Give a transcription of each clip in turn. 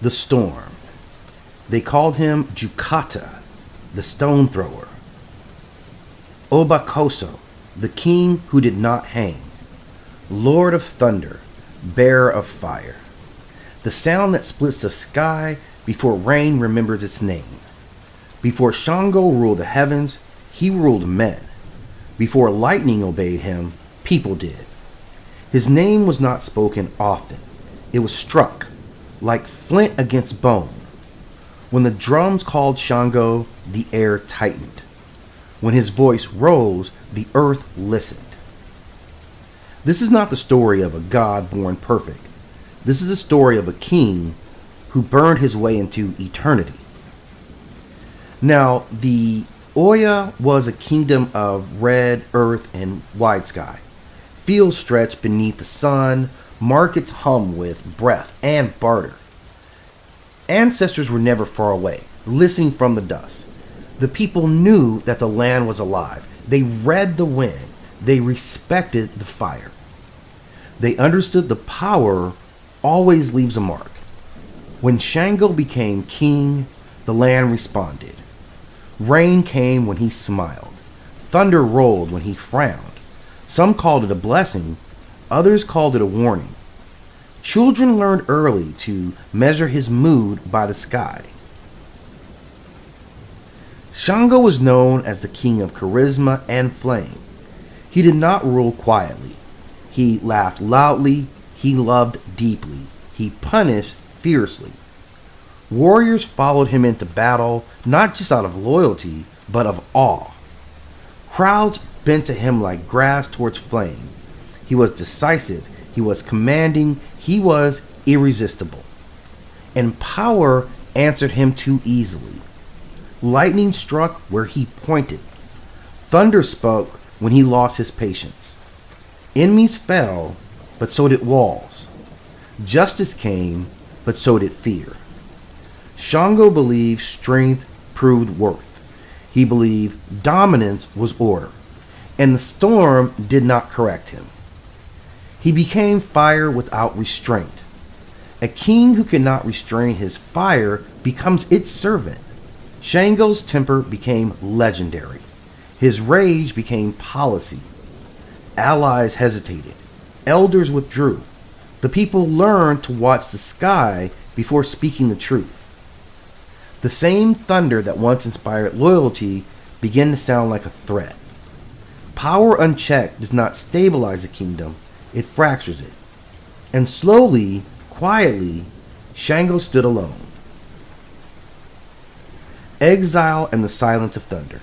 the storm. They called him Jukata, the stone thrower. Obakoso, the king who did not hang. Lord of thunder, bearer of fire. The sound that splits the sky before rain remembers its name. Before Shango ruled the heavens, he ruled men. Before lightning obeyed him, people did. His name was not spoken often. It was struck, like flint against bone. When the drums called Shango, the air tightened. When his voice rose, the earth listened. This is not the story of a god born perfect. This is the story of a king who burned his way into eternity. Now, the Oya was a kingdom of red earth and wide sky. Fields stretched beneath the sun, markets hum with breath and barter. Ancestors were never far away, listening from the dust. The people knew that the land was alive. They read the wind. They respected the fire. They understood the power always leaves a mark. When Shango became king, the land responded. Rain came when he smiled. Thunder rolled when he frowned. Some called it a blessing. Others called it a warning. Children learned early to measure his mood by the sky. Shango was known as the king of charisma and flame. He did not rule quietly. He laughed loudly. He loved deeply. He punished fiercely. Warriors followed him into battle, not just out of loyalty, but of awe. Crowds bent to him like grass towards flame. He was decisive. He was commanding. He was irresistible. And power answered him too easily. Lightning struck where he pointed. Thunder spoke when he lost his patience. Enemies fell, but so did walls. Justice came, but so did fear. Shango believed strength proved worth. He believed dominance was order. And the storm did not correct him. He became fire without restraint. A king who cannot restrain his fire becomes its servant. Shango's temper became legendary. His rage became policy. Allies hesitated. Elders withdrew. The people learned to watch the sky before speaking the truth. The same thunder that once inspired loyalty began to sound like a threat. Power unchecked does not stabilize a kingdom, it fractures it. And slowly, quietly, Shango stood alone. Exile and the silence of thunder.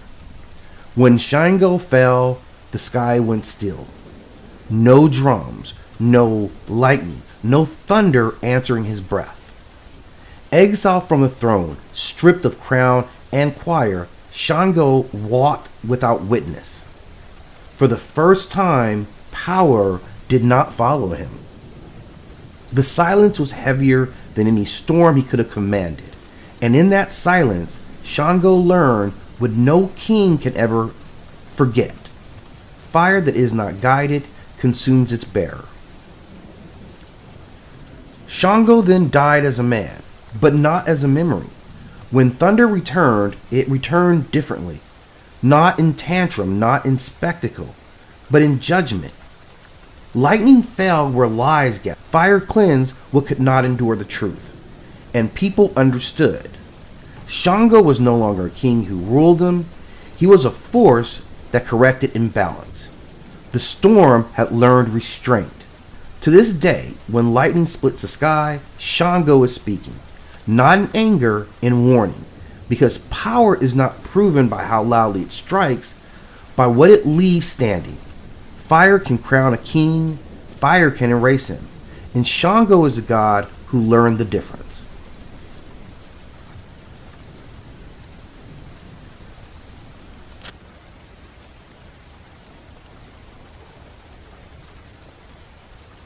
When Shango fell, the sky went still. No drums, no lightning, no thunder answering his breath. Exile from the throne, stripped of crown and choir, Shango walked without witness. For the first time, power did not follow him. The silence was heavier than any storm he could have commanded. And in that silence, Shango learned what no king can ever forget. Fire that is not guided consumes its bearer. Shango then died as a man, but not as a memory. When thunder returned, it returned differently. Not in tantrum, not in spectacle, but in judgment. Lightning fell where lies gathered. Fire cleansed what could not endure the truth. And people understood. Shango was no longer a king who ruled them. He was a force that corrected imbalance. The storm had learned restraint. To this day, when lightning splits the sky, Shango is speaking. Not in anger, in warning. Because power is not proven by how loudly it strikes, by what it leaves standing. Fire can crown a king, fire can erase him. And Shango is a god who learned the difference.